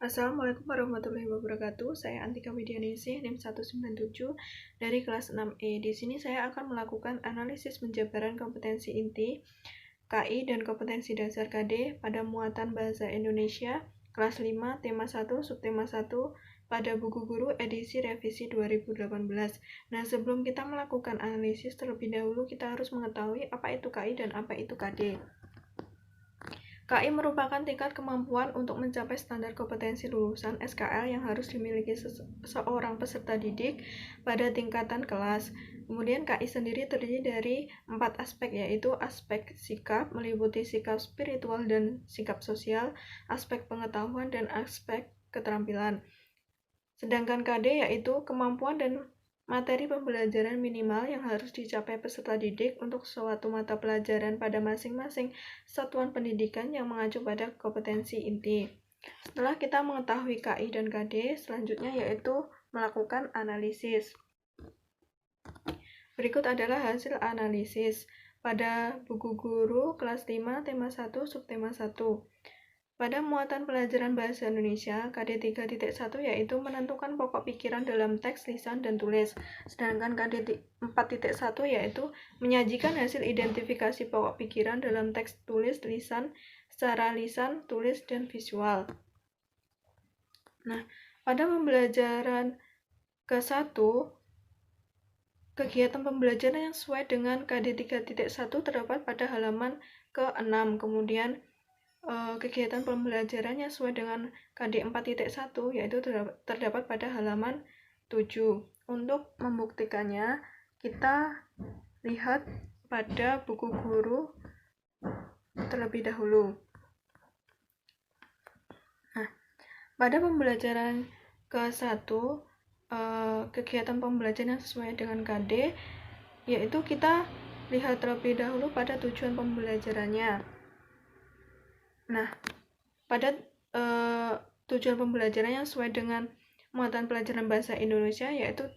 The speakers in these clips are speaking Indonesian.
Assalamualaikum warahmatullahi wabarakatuh. Saya Antika Widianingsih, NIM 197 dari kelas 6E. Di sini saya akan melakukan analisis penjabaran kompetensi inti KI dan kompetensi dasar KD pada muatan bahasa Indonesia kelas 5 tema 1 subtema 1 pada buku guru edisi revisi 2018. Nah, sebelum kita melakukan analisis terlebih dahulu kita harus mengetahui apa itu KI dan apa itu KD. KI merupakan tingkat kemampuan untuk mencapai standar kompetensi lulusan SKL yang harus dimiliki seorang peserta didik pada tingkatan kelas. Kemudian KI sendiri terdiri dari 4 aspek, yaitu aspek sikap, meliputi sikap spiritual dan sikap sosial, aspek pengetahuan, dan aspek keterampilan. Sedangkan KD yaitu kemampuan dan materi pembelajaran minimal yang harus dicapai peserta didik untuk suatu mata pelajaran pada masing-masing satuan pendidikan yang mengacu pada kompetensi inti. Setelah kita mengetahui KI dan KD, selanjutnya yaitu melakukan analisis. Berikut adalah hasil analisis pada buku guru kelas 5 tema 1 subtema 1. Pada muatan pelajaran bahasa Indonesia, KD 3.1 yaitu menentukan pokok pikiran dalam teks, lisan, dan tulis. Sedangkan KD 4.1 yaitu menyajikan hasil identifikasi pokok pikiran dalam teks, tulis, lisan, secara lisan, tulis, dan visual. Nah, pada pembelajaran ke-1, kegiatan pembelajaran yang sesuai dengan KD 3.1 terdapat pada halaman ke-6. Kemudian kegiatan pembelajaran yang sesuai dengan KD 4.1 yaitu terdapat pada halaman 7. Untuk membuktikannya, kita lihat pada buku guru terlebih dahulu. Nah, pada pembelajaran ke-1, kegiatan pembelajaran yang sesuai dengan KD yaitu kita lihat terlebih dahulu pada tujuan pembelajarannya. Nah, pada tujuan pembelajaran yang sesuai dengan muatan pelajaran bahasa Indonesia yaitu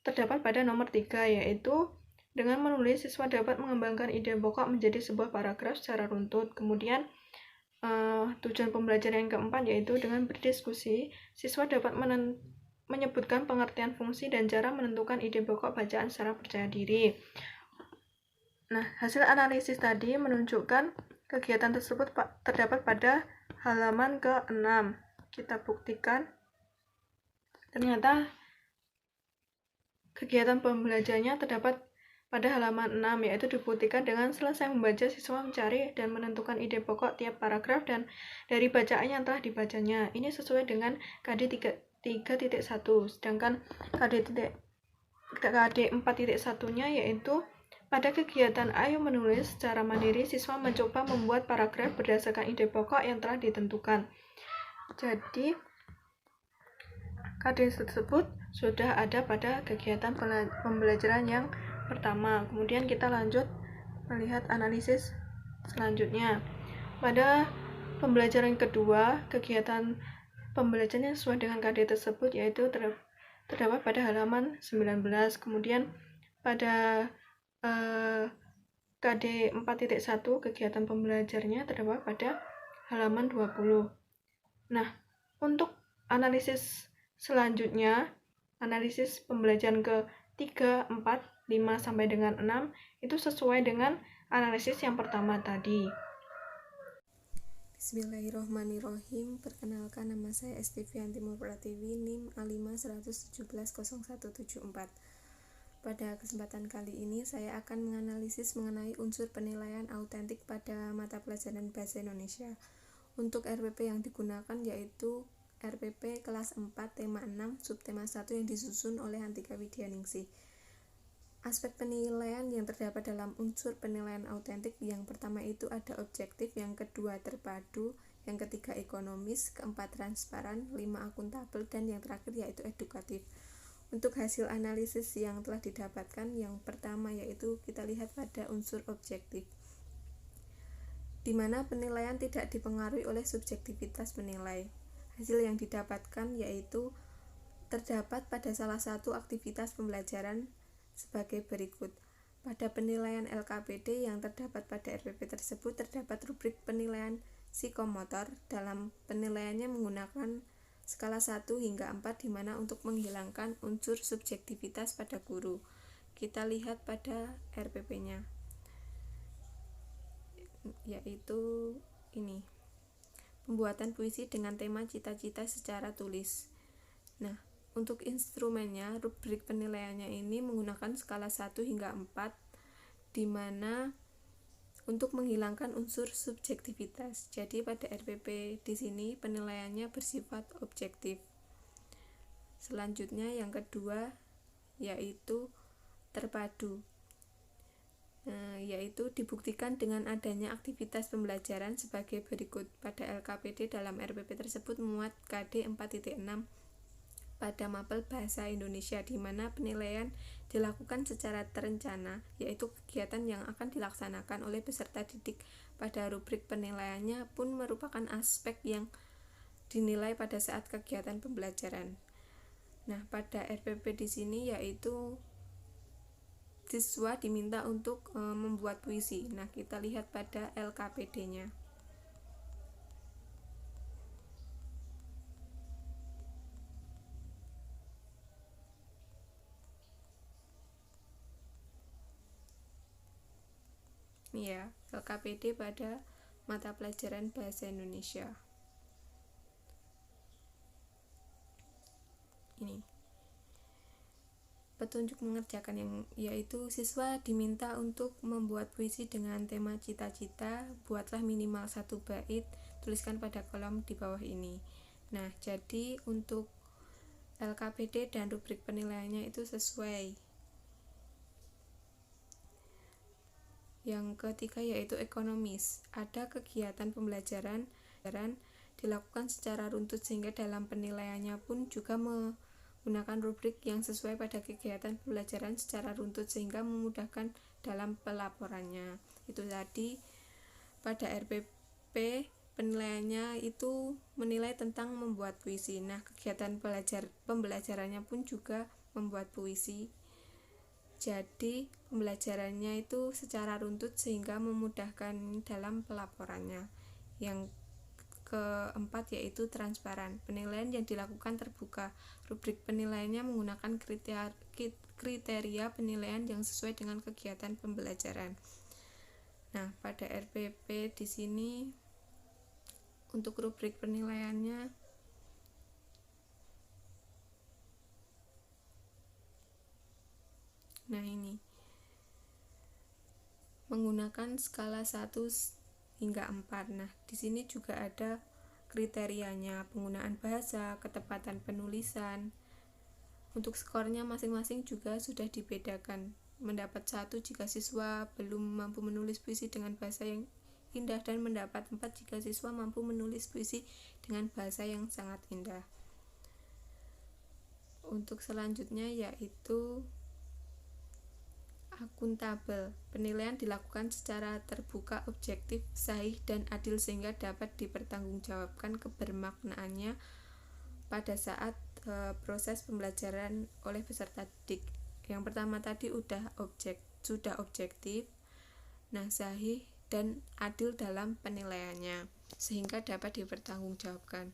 terdapat pada nomor 3, yaitu dengan menulis siswa dapat mengembangkan ide pokok menjadi sebuah paragraf secara runtut. Kemudian tujuan pembelajaran yang keempat yaitu dengan berdiskusi, siswa dapat menyebutkan pengertian fungsi dan cara menentukan ide pokok bacaan secara percaya diri. Nah, hasil analisis tadi menunjukkan kegiatan tersebut terdapat pada halaman ke-6. Kita buktikan, ternyata kegiatan pembelajarannya terdapat pada halaman 6, yaitu dibuktikan dengan selesai membaca, siswa mencari dan menentukan ide pokok tiap paragraf dan dari bacaan yang telah dibacanya. Ini sesuai dengan KD 3.1, sedangkan KD 4.1-nya yaitu pada kegiatan Ayo Menulis secara mandiri, siswa mencoba membuat paragraf berdasarkan ide pokok yang telah ditentukan. Jadi, KD tersebut sudah ada pada kegiatan pembelajaran yang pertama. Kemudian kita lanjut melihat analisis selanjutnya. Pada pembelajaran kedua, kegiatan pembelajaran yang sesuai dengan KD tersebut yaitu terdapat pada halaman 19. Kemudian pada KD 4.1 kegiatan pembelajarannya terdapat pada halaman 20. Nah, untuk analisis selanjutnya, analisis pembelajaran ke-3, 4, 5 sampai dengan 6 itu sesuai dengan analisis yang pertama tadi. Bismillahirrahmanirrahim. Perkenalkan, nama saya Estivianti Pratiwi, NIM A5 1170174. Pada kesempatan kali ini saya akan menganalisis mengenai unsur penilaian autentik pada mata pelajaran bahasa Indonesia. Untuk RPP yang digunakan yaitu RPP kelas 4 tema 6 subtema 1 yang disusun oleh Antika Widianingsih. Aspek penilaian yang terdapat dalam unsur penilaian autentik, yang pertama itu ada objektif, yang kedua terpadu, yang ketiga ekonomis, keempat transparan, 5 akuntabel, dan yang terakhir yaitu edukatif. Untuk hasil analisis yang telah didapatkan, yang pertama yaitu kita lihat pada unsur objektif, di mana penilaian tidak dipengaruhi oleh subjektivitas penilai. Hasil yang didapatkan yaitu terdapat pada salah satu aktivitas pembelajaran sebagai berikut. Pada penilaian LKPD yang terdapat pada RPP tersebut terdapat rubrik penilaian psikomotor dalam penilaiannya menggunakan skala 1 hingga 4 di mana untuk menghilangkan unsur subjektivitas pada guru. Kita lihat pada RPP-nya, yaitu ini, pembuatan puisi dengan tema cita-cita secara tulis. Nah, untuk instrumennya, rubrik penilaiannya ini menggunakan skala 1 hingga 4 di mana untuk menghilangkan unsur subjektivitas. Jadi pada RPP di sini penilaiannya bersifat objektif. Selanjutnya yang kedua yaitu terpadu. Yaitu dibuktikan dengan adanya aktivitas pembelajaran sebagai berikut. Pada LKPD dalam RPP tersebut memuat KD 4.6 pada mapel bahasa Indonesia di mana penilaian dilakukan secara terencana, yaitu kegiatan yang akan dilaksanakan oleh peserta didik. Pada rubrik penilaiannya pun merupakan aspek yang dinilai pada saat kegiatan pembelajaran. Nah, pada RPP di sini yaitu siswa diminta untuk membuat puisi. Nah, kita lihat pada LKPD-nya. Ya, LKPD pada mata pelajaran bahasa Indonesia. Ini petunjuk mengerjakan yang yaitu siswa diminta untuk membuat puisi dengan tema cita-cita. Buatlah minimal 1 bait, tuliskan pada kolom di bawah ini. Nah, jadi untuk LKPD dan rubrik penilaiannya itu sesuai. Yang ketiga yaitu ekonomis. Ada kegiatan pembelajaran dilakukan secara runtut sehingga dalam penilaiannya pun juga menggunakan rubrik yang sesuai pada kegiatan pembelajaran secara runtut sehingga memudahkan dalam pelaporannya. Itu tadi pada RPP penilaiannya itu menilai tentang membuat puisi. Nah, kegiatan pembelajarannya pun juga membuat puisi. Jadi pembelajarannya itu secara runtut sehingga memudahkan dalam pelaporannya. Yang keempat yaitu transparan. Penilaian yang dilakukan terbuka. Rubrik penilaiannya menggunakan kriteria penilaian yang sesuai dengan kegiatan pembelajaran. Nah, pada RPP di sini untuk rubrik penilaiannya ini menggunakan skala 1 hingga 4. Nah, di sini juga ada kriterianya, penggunaan bahasa, ketepatan penulisan. Untuk skornya masing-masing juga sudah dibedakan. Mendapat 1 jika siswa belum mampu menulis puisi dengan bahasa yang indah dan mendapat 4 jika siswa mampu menulis puisi dengan bahasa yang sangat indah. Untuk selanjutnya yaitu akuntabel. Penilaian dilakukan secara terbuka, objektif, sahih, dan adil sehingga dapat dipertanggungjawabkan kebermaknaannya pada saat proses pembelajaran oleh peserta didik. Yang pertama tadi sudah objektif, nah sahih dan adil dalam penilaiannya sehingga dapat dipertanggungjawabkan.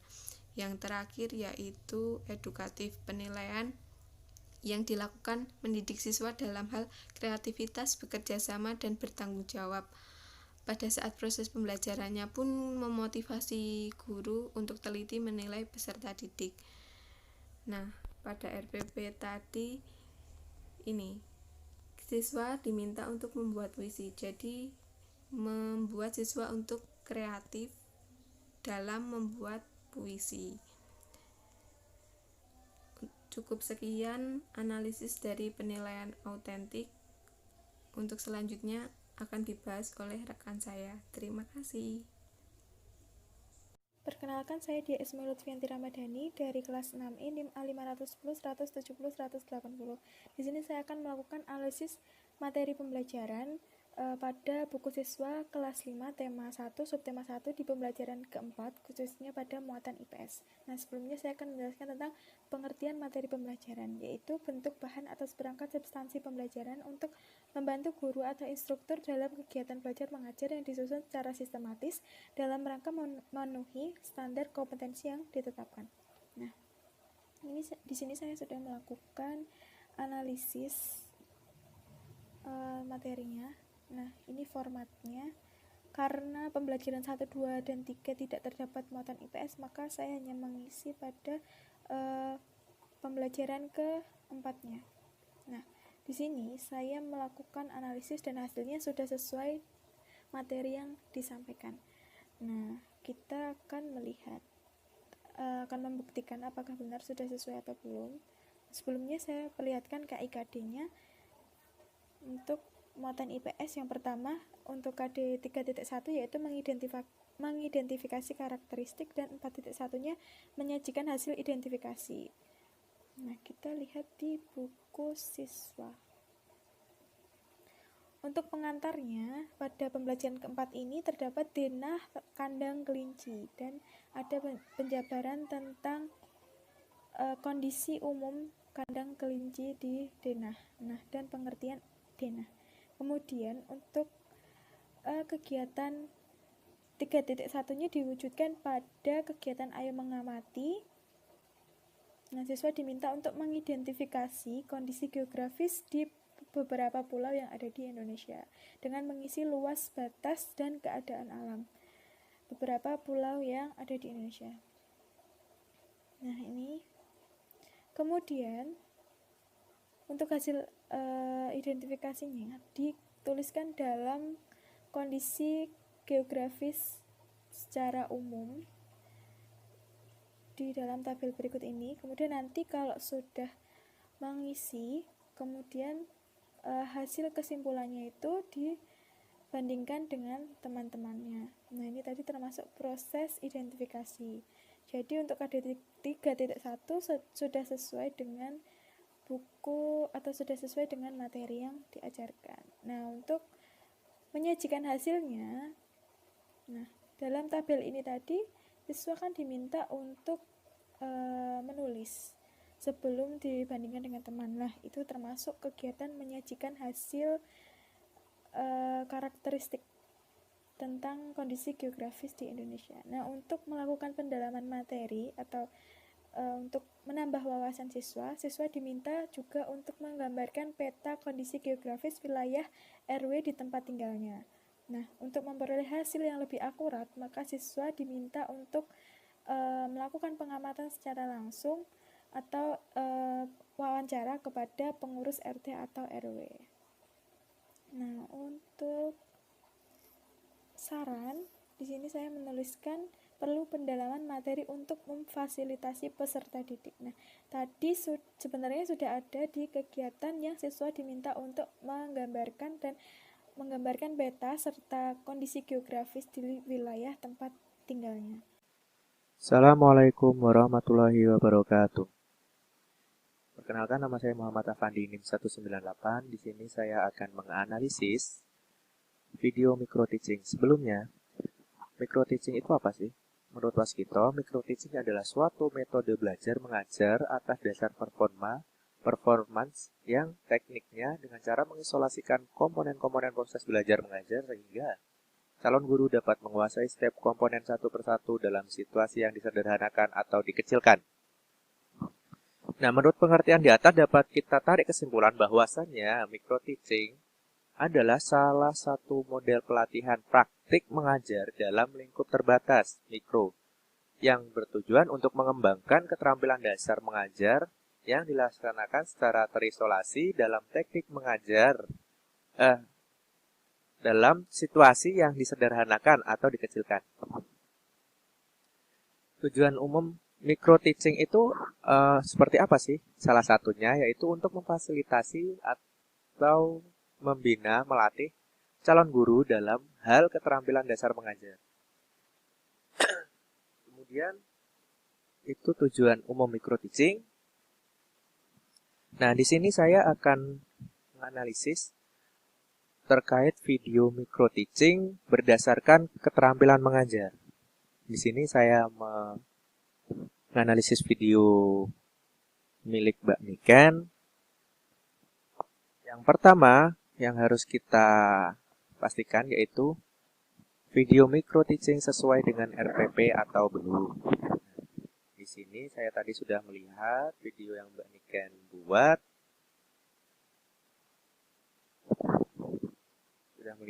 Yang terakhir yaitu edukatif. Penilaian yang dilakukan mendidik siswa dalam hal kreativitas, bekerja sama, dan bertanggung jawab. Pada saat proses pembelajarannya pun memotivasi guru untuk teliti menilai peserta didik. Nah, pada RPP tadi ini siswa diminta untuk membuat puisi. Jadi membuat siswa untuk kreatif dalam membuat puisi. Cukup sekian analisis dari penilaian autentik. Untuk selanjutnya akan dibahas oleh rekan saya. Terima kasih. Perkenalkan, saya Dia Ismail Lutfianti Ramadhani dari kelas 6I NIM A510 170 180. Di sini saya akan melakukan analisis materi pembelajaran pada buku siswa kelas 5 tema 1 subtema 1 di pembelajaran keempat khususnya pada muatan IPS. Nah, sebelumnya saya akan menjelaskan tentang pengertian materi pembelajaran, yaitu bentuk bahan atau seperangkat substansi pembelajaran untuk membantu guru atau instruktur dalam kegiatan belajar mengajar yang disusun secara sistematis dalam rangka memenuhi standar kompetensi yang ditetapkan. Nah, ini di sini saya sudah melakukan analisis materinya. Nah, ini formatnya. Karena pembelajaran 1, 2, dan 3 tidak terdapat muatan IPS, maka saya hanya mengisi pada pembelajaran keempatnya. Nah, di sini saya melakukan analisis dan hasilnya sudah sesuai materi yang disampaikan. Nah, kita akan melihat, akan membuktikan apakah benar sudah sesuai atau belum. Sebelumnya saya perlihatkan KIKD-nya. Untuk muatan IPS yang pertama untuk KD 3.1 yaitu mengidentifikasi karakteristik, dan 4.1-nya menyajikan hasil identifikasi. Nah, kita lihat di buku siswa. Untuk pengantarnya, pada pembelajaran keempat ini terdapat denah kandang kelinci dan ada penjabaran tentang kondisi umum kandang kelinci di denah. Nah, dan pengertian denah. Kemudian untuk kegiatan 3.1-nya diwujudkan pada kegiatan ayo mengamati. Nah, siswa diminta untuk mengidentifikasi kondisi geografis di beberapa pulau yang ada di Indonesia dengan mengisi luas, batas, dan keadaan alam beberapa pulau yang ada di Indonesia. Nah, ini kemudian untuk hasil identifikasinya dituliskan dalam kondisi geografis secara umum di dalam tabel berikut ini. Kemudian nanti kalau sudah mengisi, kemudian hasil kesimpulannya itu dibandingkan dengan teman-temannya. Nah, ini tadi termasuk proses identifikasi. Jadi untuk KD 3.1 sudah sesuai dengan buku atau sudah sesuai dengan materi yang diajarkan. Nah, untuk menyajikan hasilnya, nah, dalam tabel ini tadi siswa kan diminta untuk menulis sebelum dibandingkan dengan teman. Nah, itu termasuk kegiatan menyajikan hasil karakteristik tentang kondisi geografis di Indonesia. Nah, untuk melakukan pendalaman materi atau untuk menambah wawasan siswa diminta juga untuk menggambarkan peta kondisi geografis wilayah RW di tempat tinggalnya. Nah, untuk memperoleh hasil yang lebih akurat, maka siswa diminta untuk melakukan pengamatan secara langsung atau wawancara kepada pengurus RT atau RW. Nah, untuk saran, di sini saya menuliskan perlu pendalaman materi untuk memfasilitasi peserta didik. Nah, tadi sebenarnya sudah ada di kegiatan yang siswa diminta untuk menggambarkan peta serta kondisi geografis di wilayah tempat tinggalnya. Assalamualaikum warahmatullahi wabarakatuh. Perkenalkan, nama saya Muhammad Afandi NIM 198. Di sini saya akan menganalisis video microteaching. Sebelumnya, microteaching itu apa sih? Menurut Waskito, microteaching adalah suatu metode belajar mengajar atas dasar performance yang tekniknya dengan cara mengisolasikan komponen-komponen proses belajar mengajar sehingga calon guru dapat menguasai setiap komponen satu persatu dalam situasi yang disederhanakan atau dikecilkan. Nah, menurut pengertian di atas dapat kita tarik kesimpulan bahwasannya microteaching adalah salah satu model pelatihan praktik mengajar dalam lingkup terbatas, mikro, yang bertujuan untuk mengembangkan keterampilan dasar mengajar yang dilaksanakan secara terisolasi dalam teknik mengajar dalam situasi yang disederhanakan atau dikecilkan. Tujuan umum microteaching itu seperti apa sih? Salah satunya yaitu untuk memfasilitasi atau membina, melatih calon guru dalam hal keterampilan dasar mengajar. Kemudian itu tujuan umum microteaching. Nah, di sini saya akan menganalisis terkait video micro teaching berdasarkan keterampilan mengajar. Di sini saya menganalisis video milik Mbak Niken. Yang pertama yang harus kita pastikan yaitu video micro teaching sesuai dengan RPP atau belum. Di sini saya tadi sudah melihat video yang Mbak Niken buat.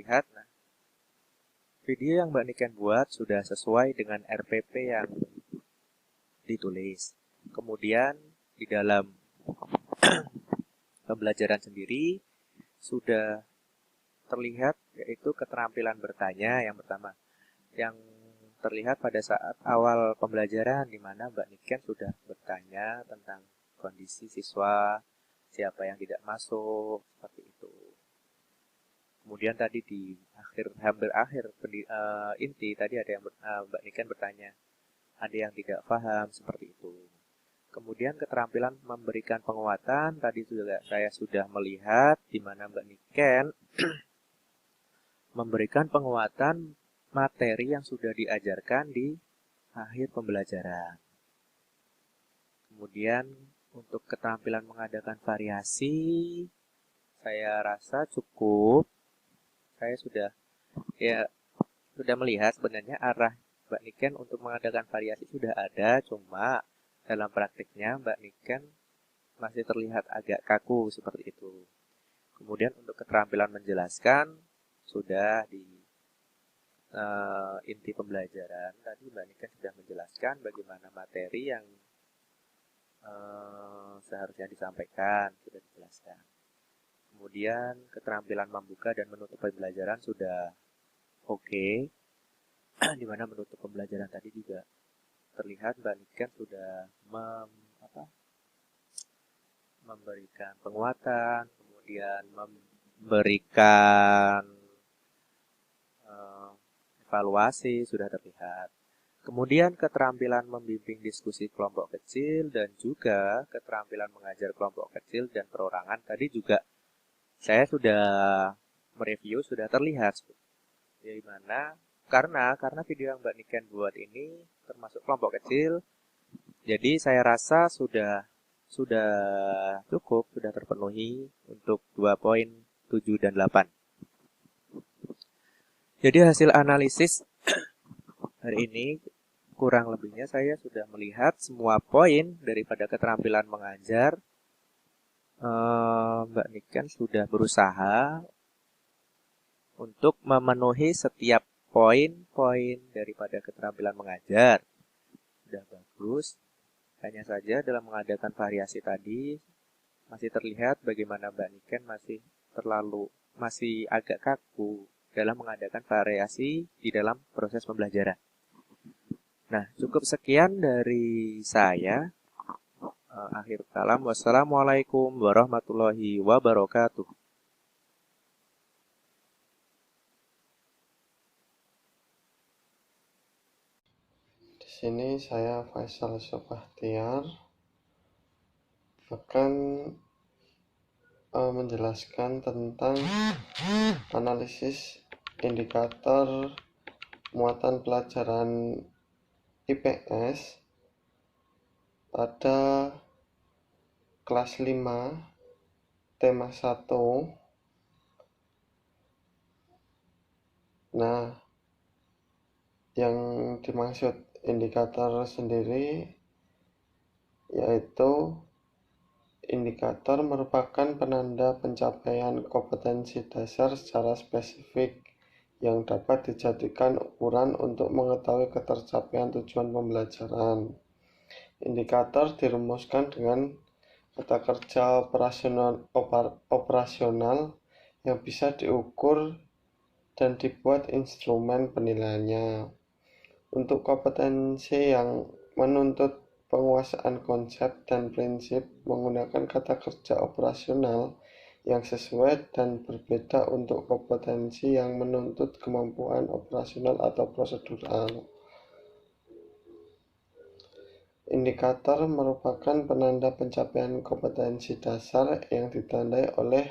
Nah, video yang Mbak Niken buat sudah sesuai dengan RPP yang ditulis. Kemudian di dalam pembelajaran sendiri sudah terlihat yaitu keterampilan bertanya yang pertama. Yang terlihat pada saat awal pembelajaran di mana Mbak Niken sudah bertanya tentang kondisi siswa, siapa yang tidak masuk, seperti itu. Kemudian tadi di hampir akhir inti tadi ada yang Mbak Niken bertanya, ada yang tidak paham seperti itu. Kemudian keterampilan memberikan penguatan tadi juga saya sudah melihat di mana Mbak Niken memberikan penguatan materi yang sudah diajarkan di akhir pembelajaran. Kemudian untuk keterampilan mengadakan variasi saya rasa cukup. Saya sudah melihat sebenarnya arah Mbak Niken untuk mengadakan variasi sudah ada, cuma dalam praktiknya Mbak Niken masih terlihat agak kaku seperti itu. Kemudian untuk keterampilan menjelaskan sudah di inti pembelajaran tadi Mbak Niken sudah menjelaskan bagaimana materi yang seharusnya disampaikan, sudah dijelaskan. Kemudian keterampilan membuka dan menutup pembelajaran sudah oke. Di mana menutup pembelajaran tadi juga terlihat Mbak Niken sudah memberikan penguatan, kemudian memberikan evaluasi sudah terlihat. Kemudian keterampilan membimbing diskusi kelompok kecil dan juga keterampilan mengajar kelompok kecil dan perorangan tadi juga saya sudah mereview, sudah terlihat. Di mana karena video yang Mbak Niken buat ini termasuk kelompok kecil, jadi saya rasa sudah cukup, sudah terpenuhi untuk 2 poin 7 dan 8. Jadi hasil analisis hari ini kurang lebihnya saya sudah melihat semua poin daripada keterampilan mengajar. Mbak Niken sudah berusaha untuk memenuhi setiap poin-poin daripada keterampilan mengajar. Sudah bagus. Hanya saja dalam mengadakan variasi tadi masih terlihat bagaimana Mbak Niken masih agak kaku dalam mengadakan variasi di dalam proses pembelajaran. Nah, cukup sekian dari saya. Akhir kalam, wassalamualaikum warahmatullahi wabarakatuh. Di sini saya Faisal Subahtiar akan menjelaskan tentang analisis indikator muatan pelajaran IPS pada kelas 5 tema 1. Nah, yang dimaksud indikator sendiri yaitu indikator merupakan penanda pencapaian kompetensi dasar secara spesifik yang dapat dijadikan ukuran untuk mengetahui ketercapaian tujuan pembelajaran. Indikator dirumuskan dengan kata kerja operasional yang bisa diukur dan dibuat instrumen penilaiannya. Untuk kompetensi yang menuntut penguasaan konsep dan prinsip menggunakan kata kerja operasional yang sesuai dan berbeda untuk kompetensi yang menuntut kemampuan operasional atau prosedural. Indikator merupakan penanda pencapaian kompetensi dasar yang ditandai oleh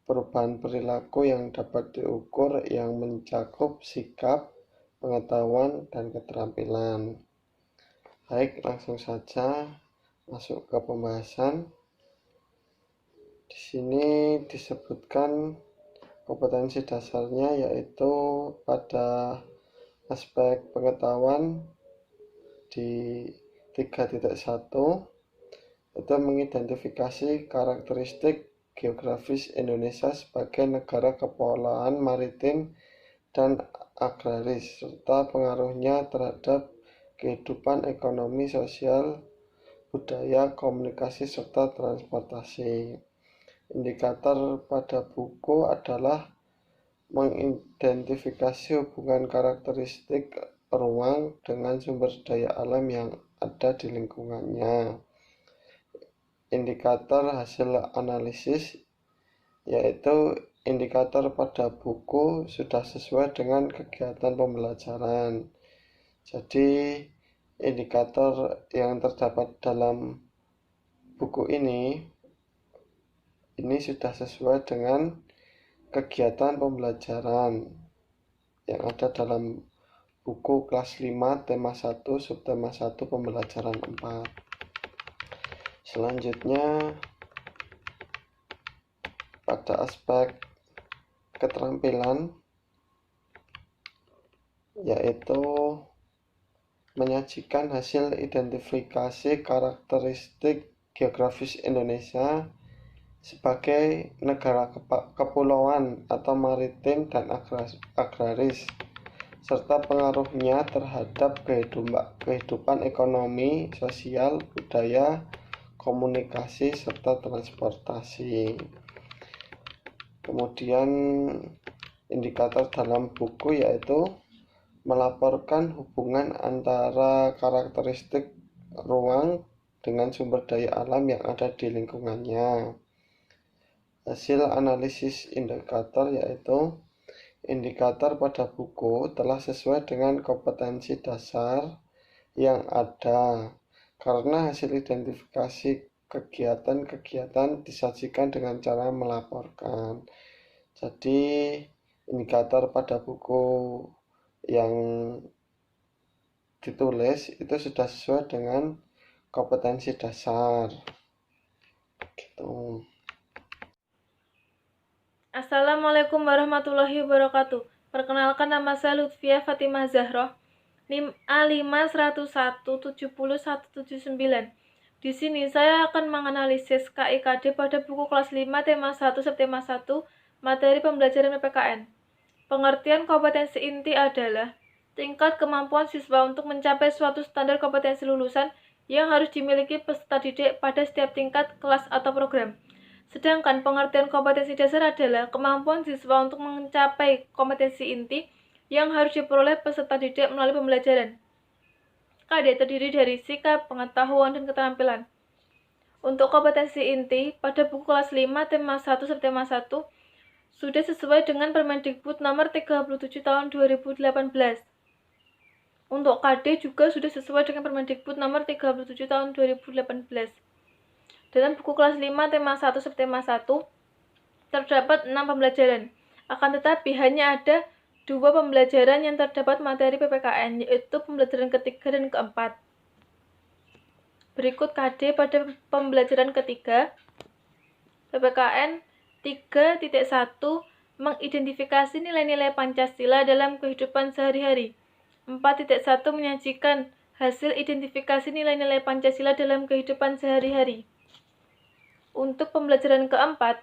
perubahan perilaku yang dapat diukur yang mencakup sikap, pengetahuan, dan keterampilan. Baik, langsung saja masuk ke pembahasan. Di sini disebutkan kompetensi dasarnya yaitu pada aspek pengetahuan di 3.1 itu mengidentifikasi karakteristik geografis Indonesia sebagai negara kepulauan maritim dan agraris serta pengaruhnya terhadap kehidupan ekonomi, sosial, budaya, komunikasi, serta transportasi. Indikator pada buku adalah mengidentifikasi hubungan karakteristik ruang dengan sumber daya alam yang ada di lingkungannya. Indikator hasil analisis yaitu indikator pada buku sudah sesuai dengan kegiatan pembelajaran. Jadi indikator yang terdapat dalam buku ini sudah sesuai dengan kegiatan pembelajaran yang ada dalam buku kelas 5 tema 1 subtema 1 pembelajaran 4. Selanjutnya pada aspek keterampilan yaitu menyajikan hasil identifikasi karakteristik geografis Indonesia sebagai negara kepulauan atau maritim dan agraris serta pengaruhnya terhadap kehidupan ekonomi, sosial, budaya, komunikasi, serta transportasi. Kemudian indikator dalam buku yaitu melaporkan hubungan antara karakteristik ruang dengan sumber daya alam yang ada di lingkungannya. Hasil analisis indikator yaitu indikator pada buku telah sesuai dengan kompetensi dasar yang ada karena hasil identifikasi kegiatan-kegiatan disajikan dengan cara melaporkan. Jadi indikator pada buku yang ditulis itu sudah sesuai dengan kompetensi dasar. Gitu. Assalamualaikum warahmatullahi wabarakatuh. Perkenalkan, nama saya Lutfia Fatimah Zahroh, NIM A511707179. Di sini saya akan menganalisis KIKD pada buku kelas 5 tema 1 subtema 1 materi pembelajaran PPKN. Pengertian kompetensi inti adalah tingkat kemampuan siswa untuk mencapai suatu standar kompetensi lulusan yang harus dimiliki peserta didik pada setiap tingkat kelas atau program. Sedangkan pengertian kompetensi dasar adalah kemampuan siswa untuk mencapai kompetensi inti yang harus diperoleh peserta didik melalui pembelajaran. KD terdiri dari sikap, pengetahuan, dan keterampilan. Untuk kompetensi inti, pada buku kelas 5 tema 1 subtema 1 sudah sesuai dengan Permendikbud nomor 37 tahun 2018. Untuk KD juga sudah sesuai dengan Permendikbud nomor 37 tahun 2018. Dalam buku kelas 5 tema 1 subtema 1 terdapat 6 pembelajaran. Akan tetapi hanya ada 2 pembelajaran yang terdapat materi PPKN, yaitu pembelajaran ketiga dan keempat. Berikut KD pada pembelajaran ketiga. PPKN 3.1 mengidentifikasi nilai-nilai Pancasila dalam kehidupan sehari-hari. 4.1 menyajikan hasil identifikasi nilai-nilai Pancasila dalam kehidupan sehari-hari. Untuk pembelajaran keempat,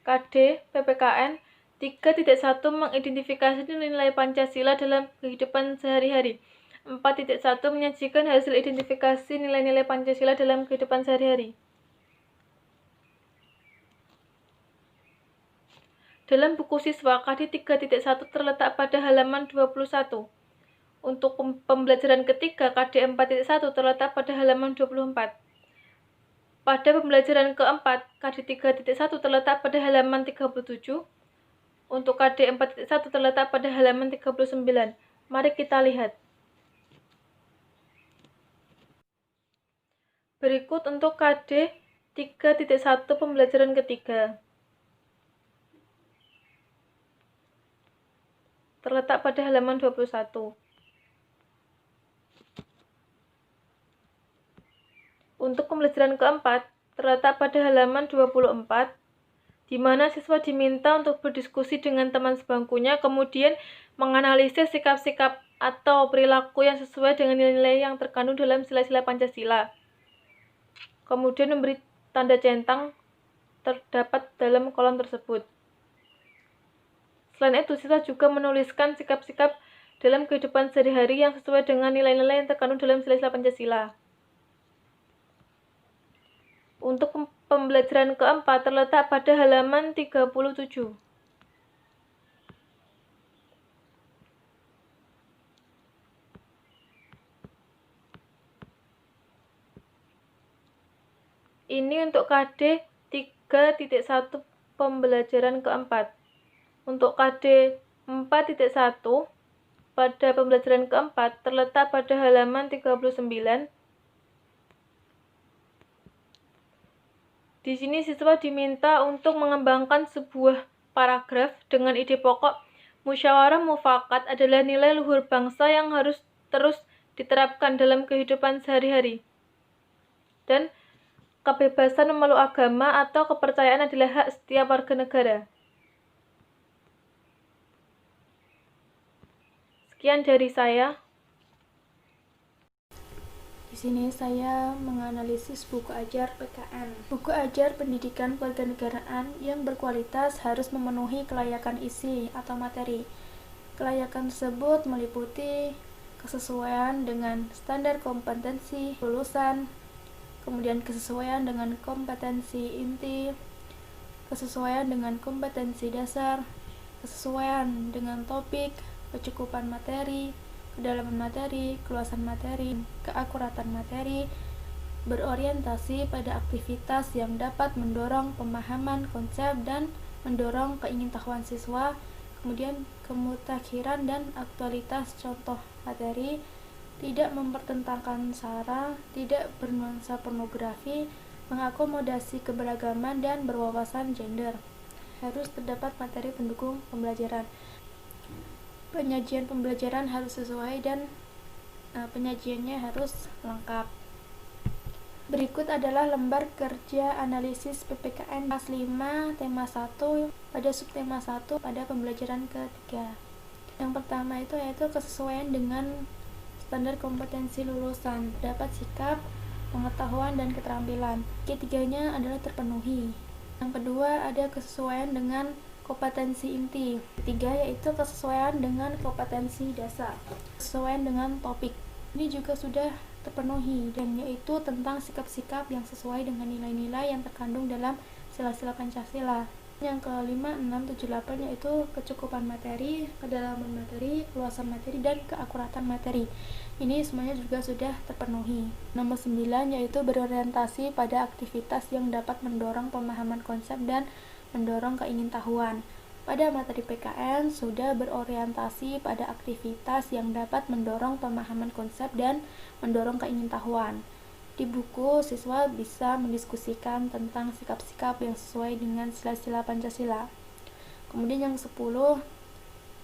KD PPKN 3.1 mengidentifikasi nilai-nilai Pancasila dalam kehidupan sehari-hari. 4.1 menyajikan hasil identifikasi nilai-nilai Pancasila dalam kehidupan sehari-hari. Dalam buku siswa, KD 3.1 terletak pada halaman 21. Untuk pembelajaran ketiga, KD 4.1 terletak pada halaman 24. Pada pembelajaran keempat, KD 3.1 terletak pada halaman 37. Untuk KD 4.1 terletak pada halaman 39. Mari kita lihat. Berikut untuk KD 3.1 pembelajaran ketiga. terletak pada halaman 21. Untuk pembelajaran keempat, terletak pada halaman 24, di mana siswa diminta untuk berdiskusi dengan teman sebangkunya, kemudian menganalisis sikap-sikap atau perilaku yang sesuai dengan nilai-nilai yang terkandung dalam sila-sila Pancasila. Kemudian memberi tanda centang terdapat dalam kolom tersebut. Selain itu, siswa juga menuliskan sikap-sikap dalam kehidupan sehari-hari yang sesuai dengan nilai-nilai yang terkandung dalam sila-sila Pancasila. Untuk pembelajaran keempat terletak pada halaman 37. Ini untuk KD 3.1 pembelajaran keempat. Untuk KD 4.1 pada pembelajaran keempat terletak pada halaman 39. Di sini siswa diminta untuk mengembangkan sebuah paragraf dengan ide pokok musyawarah mufakat adalah nilai luhur bangsa yang harus terus diterapkan dalam kehidupan sehari-hari. Dan kebebasan memeluk agama atau kepercayaan adalah hak setiap warga negara. Sekian dari saya. Di sini saya menganalisis buku ajar PKN. Buku ajar pendidikan kewarganegaraan yang berkualitas harus memenuhi kelayakan isi atau materi. Kelayakan tersebut meliputi kesesuaian dengan standar kompetensi lulusan, kemudian kesesuaian dengan kompetensi inti, kesesuaian dengan kompetensi dasar, kesesuaian dengan topik, kecukupan materi, kedalaman materi, keluasan materi, keakuratan materi, berorientasi pada aktivitas yang dapat mendorong pemahaman konsep dan mendorong keingintahuan siswa, kemudian kemutakhiran dan aktualitas contoh materi, tidak mempertentangkan sara, tidak bernuansa pornografi, mengakomodasi keberagaman dan berwawasan gender. Harus terdapat materi pendukung pembelajaran. Penyajian pembelajaran harus sesuai dan penyajiannya harus lengkap. Berikut adalah lembar kerja analisis PPKN kelas 5 tema 1 pada subtema 1 pada pembelajaran ketiga. Yang pertama itu yaitu kesesuaian dengan standar kompetensi lulusan, dapat sikap, pengetahuan, dan keterampilan. Ketiganya adalah terpenuhi. Yang kedua ada kesesuaian dengan kompetensi inti. Ketiga yaitu kesesuaian dengan kompetensi dasar. Kesesuaian dengan topik. Ini juga sudah terpenuhi, dan yaitu tentang sikap-sikap yang sesuai dengan nilai-nilai yang terkandung dalam sila-sila Pancasila. Yang kelima, 6, 7, 8 yaitu kecukupan materi, kedalaman materi, keluasan materi, dan keakuratan materi. Ini semuanya juga sudah terpenuhi. Nomor 9 yaitu berorientasi pada aktivitas yang dapat mendorong pemahaman konsep dan mendorong keingintahuan. Pada materi PKN sudah berorientasi pada aktivitas yang dapat mendorong pemahaman konsep dan mendorong keingintahuan. Di buku, siswa bisa mendiskusikan tentang sikap-sikap yang sesuai dengan sila-sila Pancasila. Kemudian yang 10,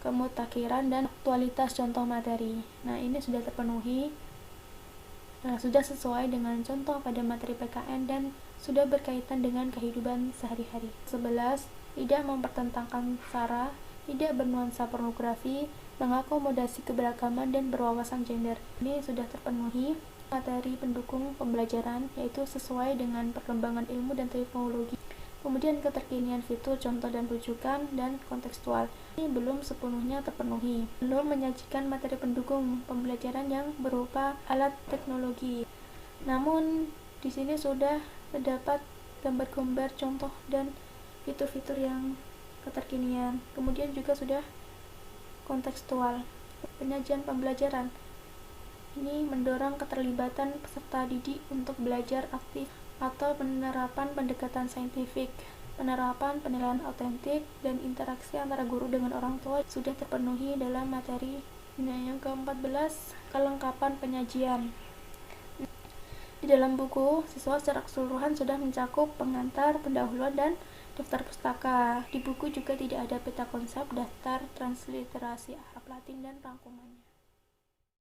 kemutakhiran dan aktualitas contoh materi. Nah, ini sudah terpenuhi. Sudah sesuai dengan contoh pada materi PKN dan sudah berkaitan dengan kehidupan sehari-hari. 11, tidak mempertentangkan sara, tidak bernuansa pornografi, mengakomodasi keberagaman dan berwawasan gender. Ini sudah terpenuhi. Materi pendukung pembelajaran yaitu sesuai dengan perkembangan ilmu dan teknologi. Kemudian keterkinian fitur, contoh dan rujukan, dan kontekstual. Ini belum sepenuhnya terpenuhi. Belum menyajikan materi pendukung pembelajaran yang berupa alat teknologi. Namun di sini sudah terdapat gambar-gambar contoh dan fitur-fitur yang keterkinian. Kemudian juga sudah kontekstual. Penyajian pembelajaran ini mendorong keterlibatan peserta didik untuk belajar aktif atau penerapan pendekatan saintifik, penerapan penilaian autentik, dan interaksi antara guru dengan orang tua sudah terpenuhi dalam materi. Nah, yang ke-14, kelengkapan penyajian. Di dalam buku, siswa secara keseluruhan sudah mencakup pengantar, pendahuluan, dan daftar pustaka. Di buku juga tidak ada peta konsep, daftar transliterasi Arab. Latin dan Rangkuman.